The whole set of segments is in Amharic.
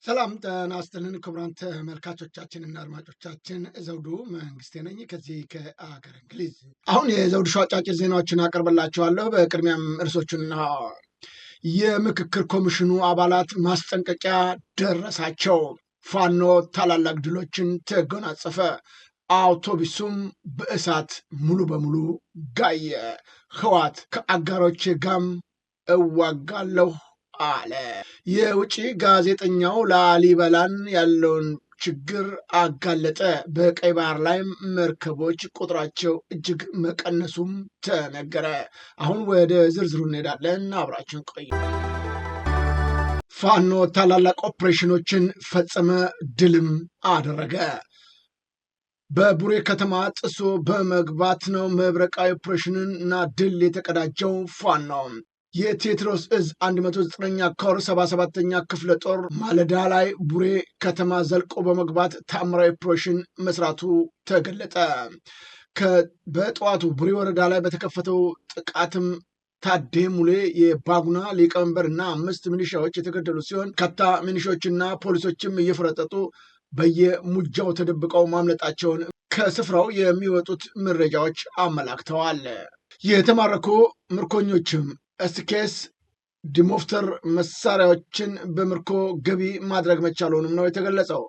ሰላም ጤና ይስጥልን ክቡራን ተመልካቾቻችንና አድማጮቻችን ዘውዱ መንግስቴ ነኝ ከዚህ ከአገር እንግሊዝ። አሁን የዘውዱ ሾው አጫጭር ዜናዎችን አቀርብላችኋለሁ። በቅድሚያም እርሶችንና የምክክር ኮሚሽኑ አባላት ማስጠንቀቂያ ደረሳቸው። ፋኖ ታላላቅ ድሎችን ተጎናጸፈ። አውቶቡሱም በእሳት ሙሉ በሙሉ ጋየ። ህወሓት ከአጋሮች ጋም እዋጋለሁ አለ። የውጭ ጋዜጠኛው ላሊበላን ያለውን ችግር አጋለጠ። በቀይ ባህር ላይም መርከቦች ቁጥራቸው እጅግ መቀነሱም ተነገረ። አሁን ወደ ዝርዝሩ እንሄዳለን። አብራችን ቆዩ። ፋኖ ታላላቅ ኦፕሬሽኖችን ፈጸመ፣ ድልም አደረገ። በቡሬ ከተማ ጥሶ በመግባት ነው መብረቃዊ ኦፕሬሽንን እና ድል የተቀዳጀው ፋኖ የቴዎድሮስ እዝ 109ኛ ኮር 77ኛ ክፍለ ጦር ማለዳ ላይ ቡሬ ከተማ ዘልቆ በመግባት ታምራዊ ኦፕሬሽን መስራቱ ተገለጠ። በጠዋቱ ቡሬ ወረዳ ላይ በተከፈተው ጥቃትም ታዴ ሙሌ የባጉና ሊቀመንበር እና 5 ሚሊሻዎች የተገደሉ ሲሆን ከታ ሚሊሻዎችና ፖሊሶችም እየፈረጠጡ በየሙጃው ተደብቀው ማምለጣቸውን ከስፍራው የሚወጡት መረጃዎች አመላክተዋል። የተማረኩ ምርኮኞችም ኤስኬስ ዲሞፍተር መሳሪያዎችን በምርኮ ገቢ ማድረግ መቻሉንም ነው የተገለጸው።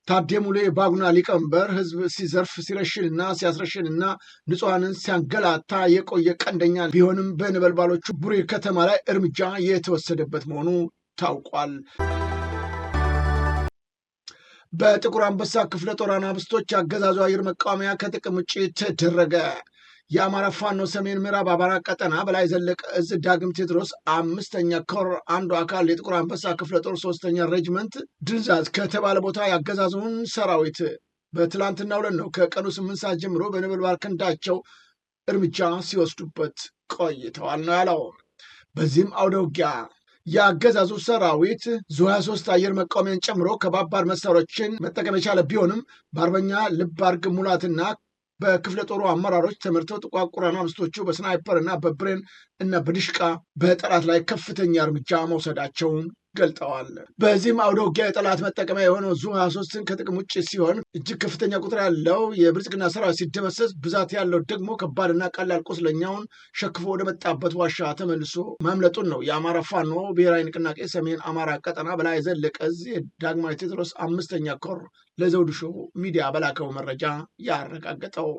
ታዴ ሙሌ ባጉና ሊቀመንበር ህዝብ ሲዘርፍ ሲረሽንና ሲያስረሽንና ንጹሐንን ሲያንገላታ የቆየ ቀንደኛ ቢሆንም በነበልባሎቹ ቡሬ ከተማ ላይ እርምጃ የተወሰደበት መሆኑ ታውቋል። በጥቁር አንበሳ ክፍለ ጦር አናብስቶች አገዛዙ አየር መቃወሚያ ከጥቅም ውጭ ተደረገ። የአማራ ፋኖ ሰሜን ምዕራብ አማራ ቀጠና በላይ ዘለቀ እዝ ዳግም ቴዎድሮስ 5ኛ ኮር አንዱ አካል የጥቁር አንበሳ ክፍለ ጦር 3ኛ ሬጅመንት ድንዛዝ ከተባለ ቦታ ያገዛዙን ሰራዊት በትላንትናው ዕለት ነው ከቀኑ 8 ሰዓት ጀምሮ በነበልባል ክንዳቸው እርምጃ ሲወስዱበት ቆይተዋል ነው ያለው። በዚህም አውደ ውጊያ የአገዛዙ ሰራዊት ዙ 23 አየር መቃወሚያን ጨምሮ ከባባድ መሳሪያዎችን መጠቀም የቻለ ቢሆንም በአርበኛ ልብ አርግ ሙላትና በክፍለ ጦሩ አመራሮች ተመርተው ጥቋቁር አናብስቶቹ በስናይፐር እና በብሬን እና በድሽቃ በጠላት ላይ ከፍተኛ እርምጃ መውሰዳቸውን ገልጠዋል። በዚህም አውደ ውጊያ የጠላት መጠቀሚያ የሆነው ዙ 23ን ከጥቅም ውጭ ሲሆን እጅግ ከፍተኛ ቁጥር ያለው የብልጽግና ሰራዊት ሲደመሰስ፣ ብዛት ያለው ደግሞ ከባድና ቀላል ቁስለኛውን ሸክፎ ወደ መጣበት ዋሻ ተመልሶ ማምለጡን ነው የአማራ ፋኖ ብሔራዊ ንቅናቄ ሰሜን አማራ ቀጠና በላይ ዘለቀ እዝ ዳግማዊ ቴዎድሮስ 5ኛ ኮር ለዘውዱ ሾው ሚዲያ በላከው መረጃ ያረጋገጠው።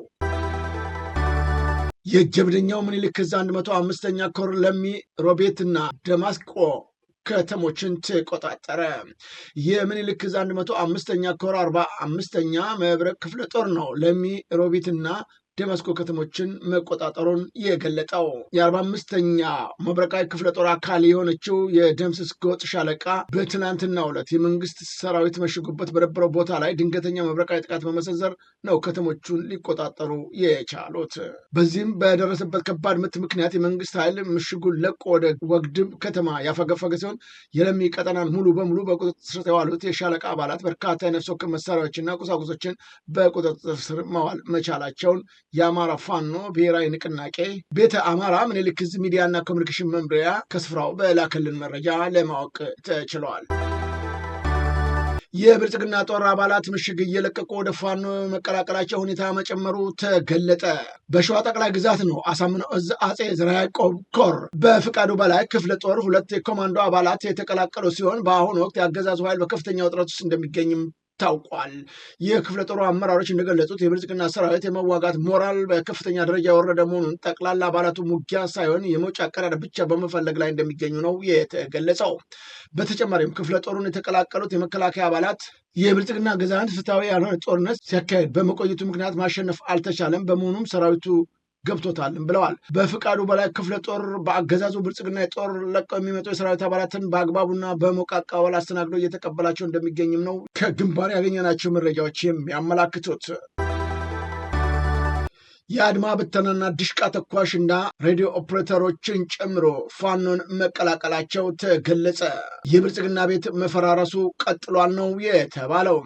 የጀብደኛው ምኒልክ እዝ 105ኛ ኮር ለሚ ሮቤትና ደማስቆ ከተሞችን ተቆጣጠረ። የምኒልክ እዝ 105ኛ ኮር 45ኛ መብረቅ ክፍለ ጦር ነው ለሚ ሮቢትና ደማስቆ ከተሞችን መቆጣጠሩን የገለጠው። የ45ኛ መብረቃዊ ክፍለ ጦር አካል የሆነችው የደምስስ ጎጥ ሻለቃ በትናንትናው ዕለት የመንግስት ሰራዊት መሽጉበት በነበረው ቦታ ላይ ድንገተኛ መብረቃዊ ጥቃት በመሰንዘር ነው ከተሞቹን ሊቆጣጠሩ የቻሉት። በዚህም በደረሰበት ከባድ ምት ምክንያት የመንግስት ኃይል ምሽጉን ለቆ ወደ ወግድም ከተማ ያፈገፈገ ሲሆን የለሚ ቀጠናን ሙሉ በሙሉ በቁጥጥር ስር የዋሉት የሻለቃ አባላት በርካታ የነፍስ ወከፍ መሳሪያዎችና ቁሳቁሶችን በቁጥጥር ስር መዋል መቻላቸውን የአማራ ፋኖ ብሔራዊ ንቅናቄ ቤተ አማራ ምኒልክ እዝ ሚዲያና ኮሚኒኬሽን መምሪያ ከስፍራው በላከልን መረጃ ለማወቅ ተችሏል። የብልጽግና ጦር አባላት ምሽግ እየለቀቁ ወደ ፋኖ መቀላቀላቸው ሁኔታ መጨመሩ ተገለጠ። በሸዋ ጠቅላይ ግዛት ነው አሳምነው እዝ አጼ ዘርዓ ያዕቆብ ኮር በፍቃዱ በላይ ክፍለ ጦር 2 የኮማንዶ አባላት የተቀላቀሉ ሲሆን በአሁኑ ወቅት የአገዛዙ ኃይል በከፍተኛ ውጥረት ውስጥ እንደሚገኝም ታውቋል። የክፍለ ጦሩ አመራሮች እንደገለጹት የብልጽግና ሰራዊት የመዋጋት ሞራል በከፍተኛ ደረጃ የወረደ መሆኑን ጠቅላላ አባላቱ ሙጊያ ሳይሆን የመውጫ አቀራረብ ብቻ በመፈለግ ላይ እንደሚገኙ ነው የተገለጸው። በተጨማሪም ክፍለ ጦሩን የተቀላቀሉት የመከላከያ አባላት የብልጽግና ግዛት ፍትሐዊ ያልሆነ ጦርነት ሲያካሄድ በመቆየቱ ምክንያት ማሸነፍ አልተቻለም፣ በመሆኑም ሰራዊቱ ገብቶታልም ብለዋል። በፍቃዱ በላይ ክፍለ ጦር በአገዛዙ ብልጽግና የጦር ለቀው የሚመጡ የሰራዊት አባላትን በአግባቡና በሞቀ አቀባበል አስተናግዶ እየተቀበላቸው እንደሚገኝም ነው ከግንባር ያገኘናቸው መረጃዎች የሚያመላክቱት። የአድማ ብተናና ድሽቃ ተኳሽና ሬዲዮ ኦፕሬተሮችን ጨምሮ ፋኖን መቀላቀላቸው ተገለጸ። የብልጽግና ቤት መፈራረሱ ቀጥሏል ነው የተባለው።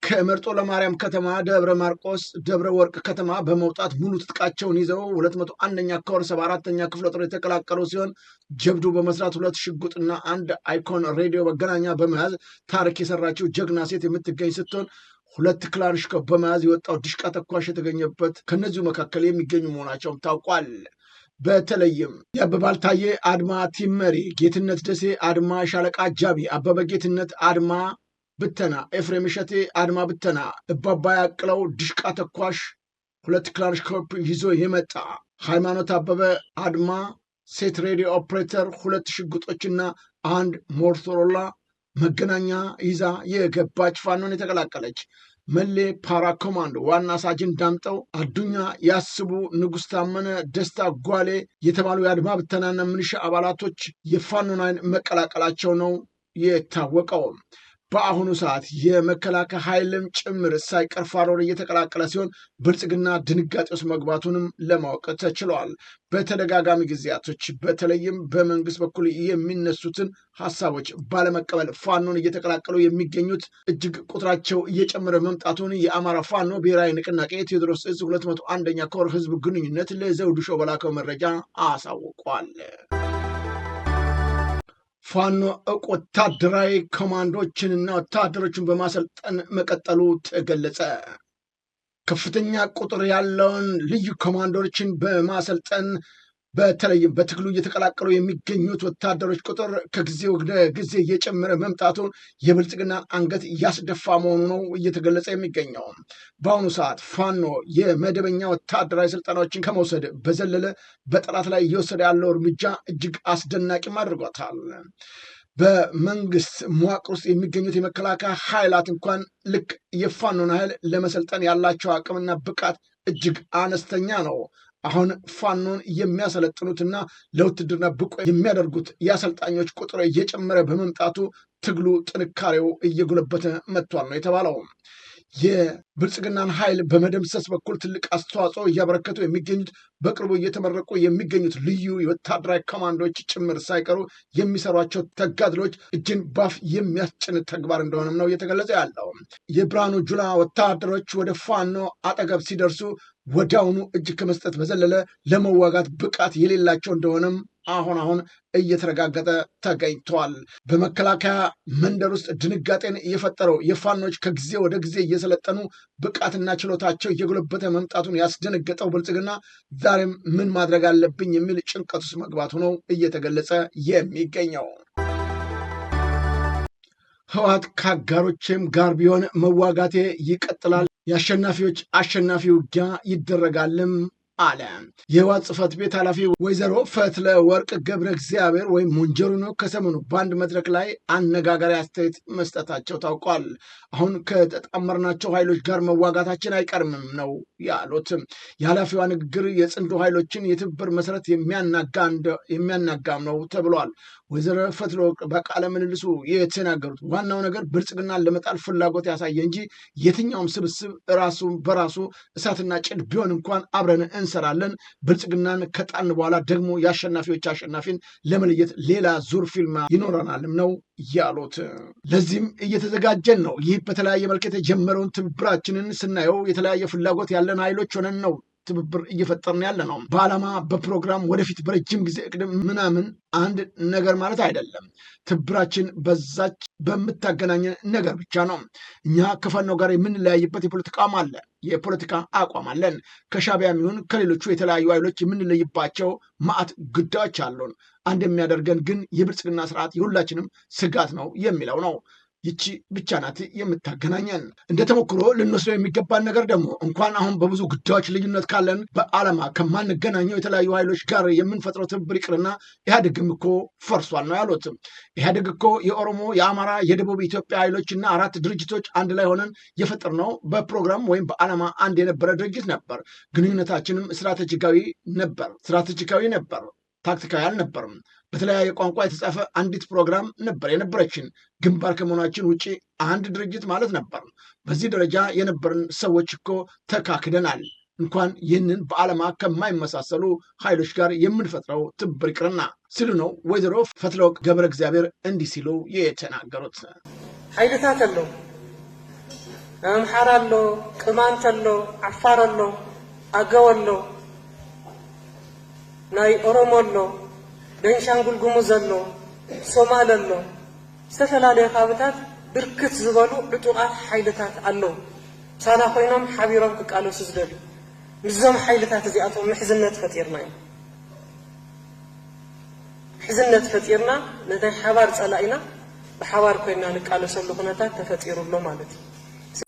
ከመርጦ ለማርያም ከተማ ደብረ ማርቆስ ደብረ ወርቅ ከተማ በመውጣት ሙሉ ትጥቃቸውን ይዘው 201ኛ ኮር 74ኛ ክፍለ ጦር የተቀላቀሉ ሲሆን ጀብዱ በመስራት 2 ሽጉጥና 1 አይኮን ሬዲዮ መገናኛ በመያዝ ታሪክ የሰራችው ጀግና ሴት የምትገኝ ስትሆን 2 ክላሽንኮቭ በመያዝ የወጣው ድሽቃ ተኳሽ የተገኘበት ከነዚሁ መካከል የሚገኙ መሆናቸውም ታውቋል። በተለይም የአበባል ታዬ አድማ ቲም መሪ፣ ጌትነት ደሴ አድማ ሻለቃ አጃቢ፣ አበበ ጌትነት አድማ ብተና፣ ኤፍሬም እሸቴ አድማ ብተና፣ እባባ ያቅለው ድሽቃ ተኳሽ 2 ክላሽንኮቭ ይዞ የመጣ፣ ሃይማኖት አበበ አድማ ሴት ሬዲዮ ኦፕሬተር 2 ሽጉጦችና 1 ሞርቶሮላ መገናኛ ይዛ የገባች ፋኖን የተቀላቀለች። መሌ ፓራ ኮማንዶ ዋና ሳጅን ዳምጠው አዱኛ ያስቡ፣ ንጉሥ ታመነ፣ ደስታ ጓሌ የተባሉ የአድማ ብተናና ምንሻ አባላቶች የፋኖን ኃይል መቀላቀላቸው ነው የታወቀው። በአሁኑ ሰዓት የመከላከያ ኃይልም ጭምር ሳይቀር ፋኖን እየተቀላቀለ ሲሆን ብልጽግና ድንጋጤ ውስጥ መግባቱንም ለማወቅ ተችሏል። በተደጋጋሚ ጊዜያቶች በተለይም በመንግስት በኩል የሚነሱትን ሀሳቦች ባለመቀበል ፋኖን እየተቀላቀሉ የሚገኙት እጅግ ቁጥራቸው እየጨመረ መምጣቱን የአማራ ፋኖ ብሔራዊ ንቅናቄ ቴዎድሮስ ዕዝ 201ኛ ኮር ህዝብ ግንኙነት ለዘውዱ ሾው በላከው መረጃ አሳውቋል። ፋኖ ወታደራዊ ኮማንዶችንና ወታደሮችን በማሰልጠን መቀጠሉ ተገለጸ። ከፍተኛ ቁጥር ያለውን ልዩ ኮማንዶችን በማሰልጠን በተለይም በትግሉ እየተቀላቀሉ የሚገኙት ወታደሮች ቁጥር ከጊዜ ወደ ጊዜ እየጨመረ መምጣቱን የብልጽግና አንገት እያስደፋ መሆኑ ነው እየተገለጸ የሚገኘው። በአሁኑ ሰዓት ፋኖ የመደበኛ ወታደራዊ ስልጠናዎችን ከመውሰድ በዘለለ በጠላት ላይ እየወሰደ ያለው እርምጃ እጅግ አስደናቂም አድርጓታል። በመንግስት መዋቅር ውስጥ የሚገኙት የመከላከያ ኃይላት እንኳን ልክ የፋኖን ኃይል ለመሰልጠን ያላቸው አቅምና ብቃት እጅግ አነስተኛ ነው። አሁን ፋኖን የሚያሰለጥኑትና ለውትድርና ብቁ የሚያደርጉት የአሰልጣኞች ቁጥር እየጨመረ በመምጣቱ ትግሉ ጥንካሬው እየጎለበተ መጥቷል ነው የተባለው። የብልጽግናን ኃይል በመደምሰስ በኩል ትልቅ አስተዋጽኦ እያበረከቱ የሚገኙት በቅርቡ እየተመረቁ የሚገኙት ልዩ የወታደራዊ ኮማንዶች ጭምር ሳይቀሩ የሚሰሯቸው ተጋድሎች እጅን ባፍ የሚያስጭን ተግባር እንደሆነም ነው እየተገለጸ ያለው። የብርሃኑ ጁላ ወታደሮች ወደ ፋኖ አጠገብ ሲደርሱ ወዲያውኑ እጅ ከመስጠት በዘለለ ለመዋጋት ብቃት የሌላቸው እንደሆነም አሁን እየተረጋገጠ ተገኝቷል። በመከላከያ መንደር ውስጥ ድንጋጤን የፈጠረው የፋኖች ከጊዜ ወደ ጊዜ እየሰለጠኑ ብቃትና ችሎታቸው እየጎለበተ መምጣቱን ያስደነገጠው ብልጽግና ዛሬም ምን ማድረግ አለብኝ የሚል ጭንቀት ውስጥ መግባቱ ነው እየተገለጸ የሚገኘው። ህወሓት ከአጋሮቼም ጋር ቢሆን መዋጋቴ ይቀጥላል፣ የአሸናፊዎች አሸናፊ ውጊያ ይደረጋልም አለ። የህወሓት ጽሕፈት ቤት ኃላፊ ወይዘሮ ፈትለ ወርቅ ገብረ እግዚአብሔር ወይም ሞንጀሪኖ ከሰሞኑ በአንድ መድረክ ላይ አነጋጋሪ አስተያየት መስጠታቸው ታውቋል። አሁን ከተጣመርናቸው ኃይሎች ጋር መዋጋታችን አይቀርምም ነው ያሉት። የኃላፊዋ ንግግር የጽንዶ ኃይሎችን የትብብር መሰረት የሚያናጋም ነው ተብሏል። ወይዘሮ ፈትለ ወርቅ በቃለ ምልልሱ የተናገሩት ዋናው ነገር ብልጽግናን ለመጣል ፍላጎት ያሳየ እንጂ የትኛውም ስብስብ ራሱ በራሱ እሳትና ጭድ ቢሆን እንኳን አብረን እንሰራለን፣ ብልጽግናን ከጣልን በኋላ ደግሞ የአሸናፊዎች አሸናፊን ለመለየት ሌላ ዙር ፊልም ይኖረናልም ነው ያሉት። ለዚህም እየተዘጋጀን ነው። ይህ በተለያየ መልክ የተጀመረውን ትብብራችንን ስናየው የተለያየ ፍላጎት ያለን ኃይሎች ሆነን ነው ትብብር እየፈጠርን ያለ ነው። በዓላማ በፕሮግራም ወደፊት በረጅም ጊዜ እቅድም ምናምን አንድ ነገር ማለት አይደለም። ትብብራችን በዛች በምታገናኘን ነገር ብቻ ነው። እኛ ከፋኖ ጋር የምንለያይበት የፖለቲካ አቋም አለን። ከሻዕቢያም ይሁን ከሌሎቹ የተለያዩ ኃይሎች የምንለይባቸው ማዕት ጉዳዮች አሉን። አንድ የሚያደርገን ግን የብልጽግና ስርዓት የሁላችንም ስጋት ነው የሚለው ነው። ይቺ ብቻ ናት የምታገናኘን። እንደ ተሞክሮ ልንወስደው የሚገባን ነገር ደግሞ እንኳን አሁን በብዙ ጉዳዮች ልዩነት ካለን በዓላማ ከማንገናኘው የተለያዩ ኃይሎች ጋር የምንፈጥረው ትብብር ይቅርና ኢህአዴግም እኮ ፈርሷል ነው ያሉት። ኢህአዴግ እኮ የኦሮሞ፣ የአማራ፣ የደቡብ ኢትዮጵያ ኃይሎችና 4 ድርጅቶች አንድ ላይ ሆነን የፈጠርነው በፕሮግራም ወይም በዓላማ አንድ የነበረ ድርጅት ነበር። ግንኙነታችንም ስትራቴጂካዊ ነበር፣ ታክቲካዊ አልነበርም። በተለያየ ቋንቋ የተጻፈ አንዲት ፕሮግራም ነበር የነበረችን። ግንባር ከመሆናችን ውጭ አንድ ድርጅት ማለት ነበር። በዚህ ደረጃ የነበርን ሰዎች እኮ ተካክደናል። እንኳን ይህንን በዓላማ ከማይመሳሰሉ ኃይሎች ጋር የምንፈጥረው ትብብር ይቅርና ሲሉ ነው ወይዘሮ ፈትለወርቅ ገብረ እግዚአብሔር እንዲህ ሲሉ የተናገሩት። ኃይልታት አለው አምሓራ አሎ ቅማንት አሎ ዓፋር አሎ አገው አሎ ናይ ኦሮሞ አሎ ቤንሻንጉል ጉሙዝ አሎ ሶማል አሎ ዝተፈላለዩ ከባቢታት ብርክት ዝበሉ ዕጡቃት ሓይልታት አለው ሳና ኮይኖም ሓቢሮም ክቃለሱ ዝደልዩ ንዞም ሓይልታት እዚኣቶም ምሕዝነት ፈጢርና እዩ ሕዝነት ፈጢርና ነታይ ሓባር ጸላኢና ብሓባር ኮይና ንቃለሰሉ ኩነታት ተፈጢሩሎ ማለት እዩ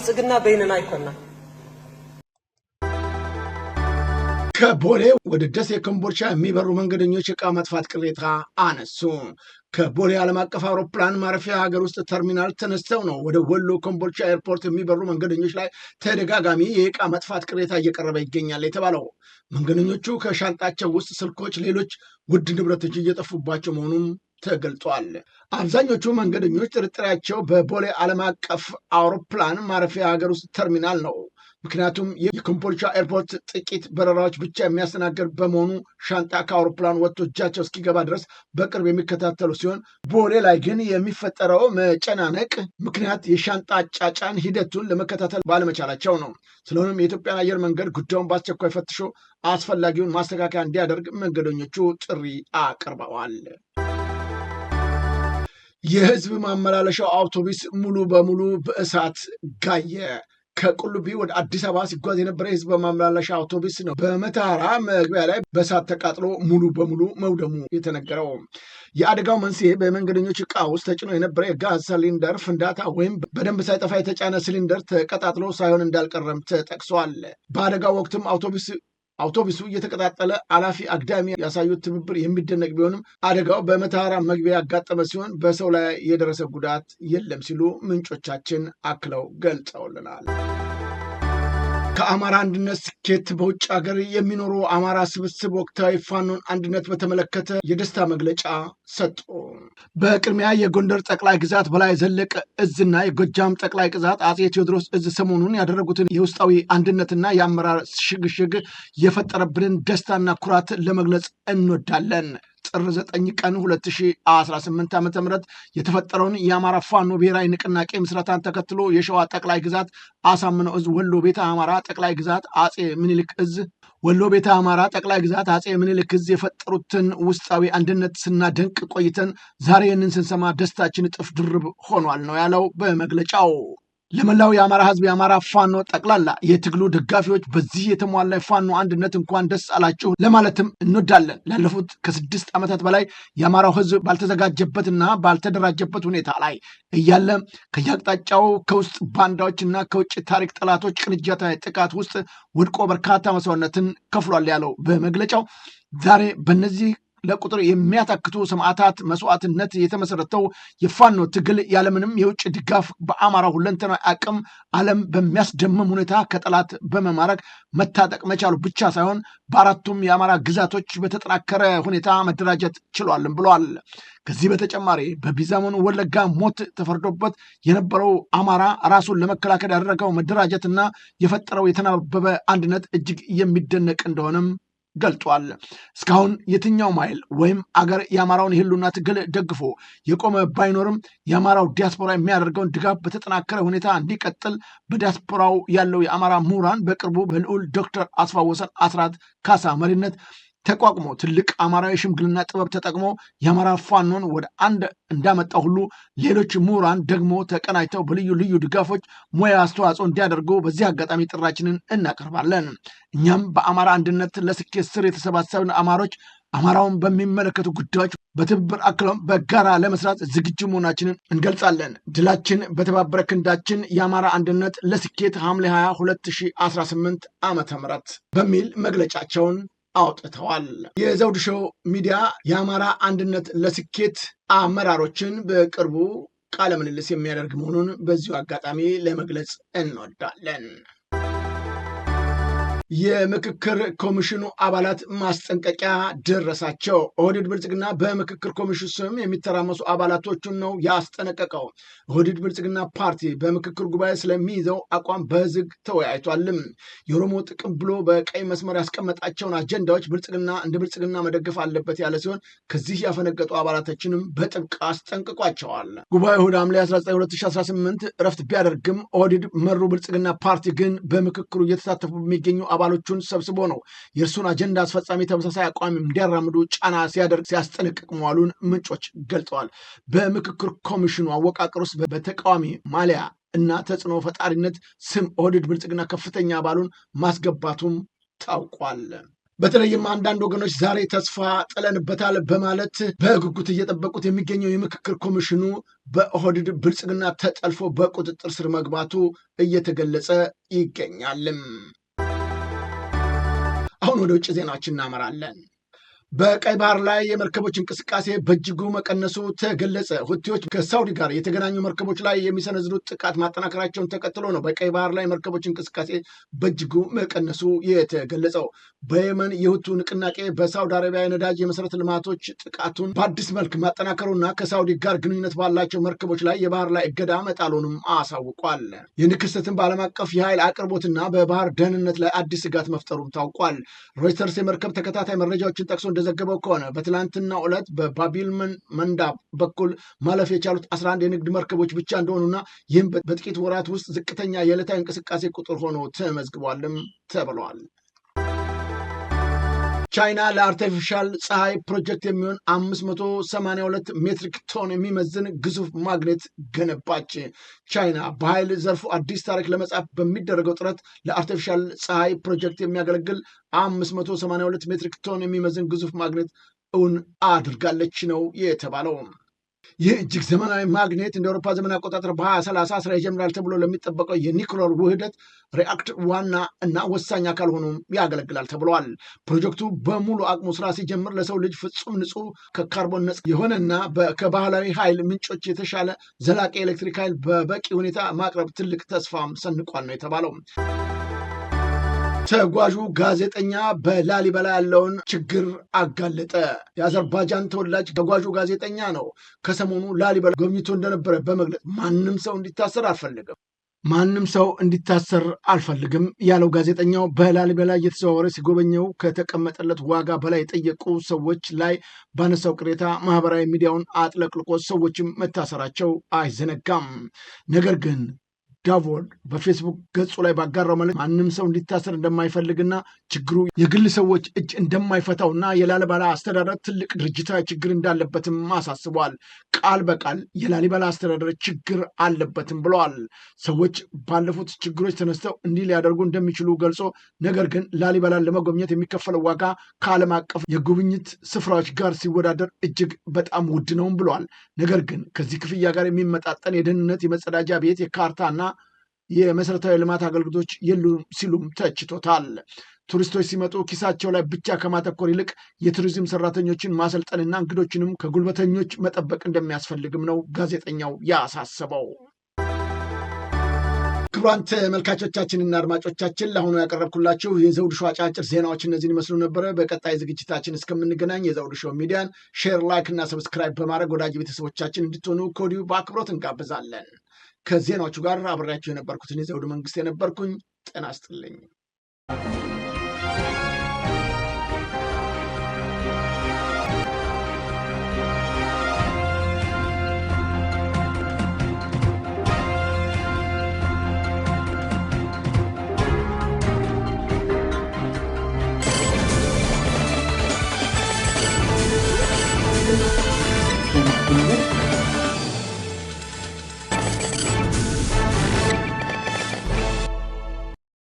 ጽግና በይነና ይኮና ከቦሌ ወደ ደሴ ኮምቦልቻ የሚበሩ መንገደኞች ዕቃ መጥፋት ቅሬታ አነሱ። ከቦሌ ዓለም አቀፍ አውሮፕላን ማረፊያ ሀገር ውስጥ ተርሚናል ተነስተው ነው ወደ ወሎ ኮምቦልቻ ኤርፖርት የሚበሩ መንገደኞች ላይ ተደጋጋሚ የዕቃ መጥፋት ቅሬታ እየቀረበ ይገኛል የተባለው። መንገደኞቹ ከሻንጣቸው ውስጥ ስልኮች፣ ሌሎች ውድ ንብረቶች እየጠፉባቸው መሆኑም ተገልጿል። አብዛኞቹ መንገደኞች ጥርጣሬያቸው በቦሌ ዓለም አቀፍ አውሮፕላን ማረፊያ ሀገር ውስጥ ተርሚናል ነው። ምክንያቱም የኮምቦልቻ ኤርፖርት ጥቂት በረራዎች ብቻ የሚያስተናግድ በመሆኑ ሻንጣ ከአውሮፕላን ወጥቶ እጃቸው እስኪገባ ድረስ በቅርብ የሚከታተሉ ሲሆን፣ ቦሌ ላይ ግን የሚፈጠረው መጨናነቅ ምክንያት የሻንጣ አጫጫን ሂደቱን ለመከታተል ባለመቻላቸው ነው። ስለሆነም የኢትዮጵያን አየር መንገድ ጉዳዩን በአስቸኳይ ፈትሾ አስፈላጊውን ማስተካከያ እንዲያደርግ መንገደኞቹ ጥሪ አቅርበዋል። የህዝብ ማመላለሻው አውቶቡስ ሙሉ በሙሉ በእሳት ጋየ። ከቁልቢ ወደ አዲስ አበባ ሲጓዝ የነበረ የህዝብ ማመላለሻ አውቶቡስ ነው በመተሃራ መግቢያ ላይ በእሳት ተቃጥሎ ሙሉ በሙሉ መውደሙ የተነገረው። የአደጋው መንስኤ በመንገደኞች ዕቃ ውስጥ ተጭኖ የነበረ የጋዝ ሲሊንደር ፍንዳታ ወይም በደንብ ሳይጠፋ የተጫነ ሲሊንደር ተቀጣጥሎ ሳይሆን እንዳልቀረም ተጠቅሷል። በአደጋው ወቅትም አውቶቡሱ እየተቀጣጠለ አላፊ አግዳሚ ያሳዩት ትብብር የሚደነቅ ቢሆንም አደጋው በመተሃራ መግቢያ ያጋጠመ ሲሆን በሰው ላይ የደረሰ ጉዳት የለም ሲሉ ምንጮቻችን አክለው ገልጸውልናል። ከአማራ አንድነት ስኬት በውጭ ሀገር የሚኖሩ አማራ ስብስብ ወቅታዊ ፋኖን አንድነት በተመለከተ የደስታ መግለጫ ሰጡ። በቅድሚያ የጎንደር ጠቅላይ ግዛት በላይ ዘለቀ እዝና የጎጃም ጠቅላይ ግዛት አጼ ቴዎድሮስ እዝ ሰሞኑን ያደረጉትን የውስጣዊ አንድነትና የአመራር ሽግሽግ የፈጠረብንን ደስታና ኩራት ለመግለጽ እንወዳለን። ጥር 9 ቀን 2018 ዓ.ም የተፈጠረውን የአማራ ፋኖ ብሔራዊ ንቅናቄ ምስረታን ተከትሎ የሸዋ ጠቅላይ ግዛት አሳምነው እዝ ወሎ ቤተ አማራ ጠቅላይ ግዛት አጼ ምኒልክ እዝ ወሎ ቤተ አማራ ጠቅላይ ግዛት አጼ ምኒልክ እዝ የፈጠሩትን ውስጣዊ አንድነት ስናደንቅ ቆይተን ዛሬ ይህንን ስንሰማ ደስታችን እጥፍ ድርብ ሆኗል ነው ያለው በመግለጫው። ለመላው የአማራ ህዝብ የአማራ ፋኖ ጠቅላላ የትግሉ ደጋፊዎች በዚህ የተሟላ ፋኖ አንድነት እንኳን ደስ አላችሁ ለማለትም እንወዳለን። ላለፉት ከ6 ዓመታት በላይ የአማራው ህዝብ ባልተዘጋጀበትና ባልተደራጀበት ሁኔታ ላይ እያለ ከየአቅጣጫው ከውስጥ ባንዳዎችና ከውጭ ታሪክ ጠላቶች ቅንጅታዊ ጥቃት ውስጥ ወድቆ በርካታ መስዋዕትነትን ከፍሏል ያለው በመግለጫው ዛሬ በእነዚህ ለቁጥር የሚያታክቱ ሰማዕታት መስዋዕትነት የተመሰረተው የፋኖ ትግል ያለምንም የውጭ ድጋፍ በአማራ ሁለንተናዊ አቅም ዓለም በሚያስደምም ሁኔታ ከጠላት በመማረክ መታጠቅ መቻሉ ብቻ ሳይሆን በአራቱም የአማራ ግዛቶች በተጠናከረ ሁኔታ መደራጀት ችሏልም ብለዋል። ከዚህ በተጨማሪ በቢዛሞን ወለጋ ሞት ተፈርዶበት የነበረው አማራ ራሱን ለመከላከል ያደረገው መደራጀትና የፈጠረው የተናበበ አንድነት እጅግ የሚደነቅ እንደሆነም ገልጧል። እስካሁን የትኛው ማይል ወይም አገር የአማራውን የህልውና ትግል ደግፎ የቆመ ባይኖርም የአማራው ዲያስፖራ የሚያደርገውን ድጋፍ በተጠናከረ ሁኔታ እንዲቀጥል በዲያስፖራው ያለው የአማራ ምሁራን በቅርቡ በልዑል ዶክተር አስፋወሰን አስራት ካሳ መሪነት ተቋቁሞ ትልቅ አማራዊ ሽምግልና ጥበብ ተጠቅሞ የአማራ ፋኖን ወደ አንድ እንዳመጣ ሁሉ ሌሎች ምሁራን ደግሞ ተቀናጅተው በልዩ ልዩ ድጋፎች ሙያ አስተዋጽኦ እንዲያደርጉ በዚህ አጋጣሚ ጥራችንን እናቀርባለን። እኛም በአማራ አንድነት ለስኬት ስር የተሰባሰብን አማሮች አማራውን በሚመለከቱ ጉዳዮች በትብብር አክሎም በጋራ ለመስራት ዝግጁ መሆናችንን እንገልጻለን። ድላችን በተባበረ ክንዳችን። የአማራ አንድነት ለስኬት ሐምሌ 20 2018 ዓ.ም በሚል መግለጫቸውን አውጥተዋል። የዘውዱ ሾው ሚዲያ የአማራ አንድነት ለስኬት አመራሮችን በቅርቡ ቃለ ምልልስ የሚያደርግ መሆኑን በዚሁ አጋጣሚ ለመግለጽ እንወዳለን። የምክክር ኮሚሽኑ አባላት ማስጠንቀቂያ ደረሳቸው። ኦህዴድ ብልጽግና በምክክር ኮሚሽኑ ስም የሚተራመሱ አባላቶቹን ነው ያስጠነቀቀው። ኦህዴድ ብልጽግና ፓርቲ በምክክር ጉባኤ ስለሚይዘው አቋም በዝግ ተወያይቷልም። የኦሮሞ ጥቅም ብሎ በቀይ መስመር ያስቀመጣቸውን አጀንዳዎች ብልጽግና እንደ ብልጽግና መደገፍ አለበት ያለ ሲሆን ከዚህ ያፈነገጡ አባላቶችንም በጥብቅ አስጠንቅቋቸዋል። ጉባኤው እሑድ ሐምሌ 19 2018 እረፍት ቢያደርግም ኦህዴድ መሩ ብልጽግና ፓርቲ ግን በምክክሩ እየተሳተፉ በሚገኙ አባሎቹን ሰብስቦ ነው የእርሱን አጀንዳ አስፈጻሚ ተመሳሳይ አቋም እንዲያራምዱ ጫና ሲያደርግ ሲያስጠነቅቅ መዋሉን ምንጮች ገልጠዋል። በምክክር ኮሚሽኑ አወቃቀር ውስጥ በተቃዋሚ ማሊያ እና ተጽዕኖ ፈጣሪነት ስም ኦህዴድ ብልጽግና ከፍተኛ አባሉን ማስገባቱም ታውቋል። በተለይም አንዳንድ ወገኖች ዛሬ ተስፋ ጥለንበታል በማለት በጉጉት እየጠበቁት የሚገኘው የምክክር ኮሚሽኑ በኦህዴድ ብልጽግና ተጠልፎ በቁጥጥር ስር መግባቱ እየተገለጸ ይገኛልም። አሁን ወደ ውጭ ዜናዎች እናመራለን። በቀይ ባህር ላይ የመርከቦች እንቅስቃሴ በእጅጉ መቀነሱ ተገለጸ። ሁቲዎች ከሳውዲ ጋር የተገናኙ መርከቦች ላይ የሚሰነዝሩት ጥቃት ማጠናከራቸውን ተከትሎ ነው በቀይ ባህር ላይ መርከቦች እንቅስቃሴ በእጅጉ መቀነሱ የተገለጸው። በየመን የሁቱ ንቅናቄ በሳውዲ አረቢያ የነዳጅ የመሰረተ ልማቶች ጥቃቱን በአዲስ መልክ ማጠናከሩና ከሳውዲ ጋር ግንኙነት ባላቸው መርከቦች ላይ የባህር ላይ እገዳ መጣሉንም አሳውቋል። ይህን ክስተትን በዓለም አቀፍ የኃይል አቅርቦትና በባህር ደህንነት ላይ አዲስ ስጋት መፍጠሩም ታውቋል። ሮይተርስ የመርከብ ተከታታይ መረጃዎችን ጠቅሶ እንደዘገበው ከሆነ በትላንትናው ዕለት በባቢል መንዳብ በኩል ማለፍ የቻሉት 11 የንግድ መርከቦች ብቻ እንደሆኑና ይህም በጥቂት ወራት ውስጥ ዝቅተኛ የዕለታዊ እንቅስቃሴ ቁጥር ሆኖ ተመዝግቧልም ተብሏል። ቻይና ለአርቲፊሻል ፀሐይ ፕሮጀክት የሚሆን 582 ሜትሪክ ቶን የሚመዝን ግዙፍ ማግኔት ገነባች። ቻይና በኃይል ዘርፉ አዲስ ታሪክ ለመጻፍ በሚደረገው ጥረት ለአርቲፊሻል ፀሐይ ፕሮጀክት የሚያገለግል 582 ሜትሪክ ቶን የሚመዝን ግዙፍ ማግኔት እውን አድርጋለች ነው የተባለው። ይህ እጅግ ዘመናዊ ማግኔት እንደ አውሮፓ ዘመን አቆጣጠር በ2030 ስራ ይጀምራል ተብሎ ለሚጠበቀው የኒውክሌር ውህደት ሪአክተር ዋና እና ወሳኝ አካል ሆኖ ያገለግላል ተብሏል። ፕሮጀክቱ በሙሉ አቅሙ ስራ ሲጀምር ለሰው ልጅ ፍጹም ንጹህ ከካርቦን ነጻ የሆነና ከባህላዊ ኃይል ምንጮች የተሻለ ዘላቂ ኤሌክትሪክ ኃይል በበቂ ሁኔታ ማቅረብ ትልቅ ተስፋም ሰንቋል ነው የተባለው። ተጓዡ ጋዜጠኛ በላሊበላ ያለውን ችግር አጋለጠ። የአዘርባጃን ተወላጅ ተጓዡ ጋዜጠኛ ነው። ከሰሞኑ ላሊበላ ጎብኝቶ እንደነበረ በመግለጽ ማንም ሰው እንዲታሰር አልፈልግም ያለው ጋዜጠኛው በላሊበላ እየተዘዋወረ ሲጎበኘው ከተቀመጠለት ዋጋ በላይ የጠየቁ ሰዎች ላይ ባነሳው ቅሬታ ማህበራዊ ሚዲያውን አጥለቅልቆ ሰዎችም መታሰራቸው አይዘነጋም። ነገር ግን ዳቮድ በፌስቡክ ገጹ ላይ ባጋራው መልእክት ማንም ሰው እንዲታሰር እንደማይፈልግና ችግሩ የግል ሰዎች እጅ እንደማይፈታውና የላሊበላ አስተዳደር ትልቅ ድርጅታዊ ችግር እንዳለበትም አሳስቧል። ቃል በቃል የላሊበላ አስተዳደር ችግር አለበትም ብለዋል። ሰዎች ባለፉት ችግሮች ተነስተው እንዲህ ሊያደርጉ እንደሚችሉ ገልጾ ነገር ግን ላሊበላን ለመጎብኘት የሚከፈለው ዋጋ ከዓለም አቀፍ የጉብኝት ስፍራዎች ጋር ሲወዳደር እጅግ በጣም ውድ ነውም ብለዋል። ነገር ግን ከዚህ ክፍያ ጋር የሚመጣጠን የደህንነት፣ የመጸዳጃ ቤት፣ የካርታና የመሰረታዊ ልማት አገልግሎቶች የሉም ሲሉም ተችቶታል። ቱሪስቶች ሲመጡ ኪሳቸው ላይ ብቻ ከማተኮር ይልቅ የቱሪዝም ሰራተኞችን ማሰልጠንና እንግዶችንም ከጉልበተኞች መጠበቅ እንደሚያስፈልግም ነው ጋዜጠኛው ያሳሰበው። ክቡራን ተመልካቾቻችንና አድማጮቻችን ለአሁኑ ያቀረብኩላችሁ የዘውዱ ሾው አጫጭር ዜናዎች እነዚህን ይመስሉ ነበረ። በቀጣይ ዝግጅታችን እስከምንገናኝ የዘውዱ ሾው ሚዲያን ሼር፣ ላይክ እና ሰብስክራይብ በማድረግ ወዳጅ ቤተሰቦቻችን እንድትሆኑ ከወዲሁ በአክብሮት እንጋብዛለን። ከዜናዎቹ ጋር አብሬያቸው የነበርኩትን የዘውዱ መንግስት የነበርኩኝ። ጤና ይስጥልኝ።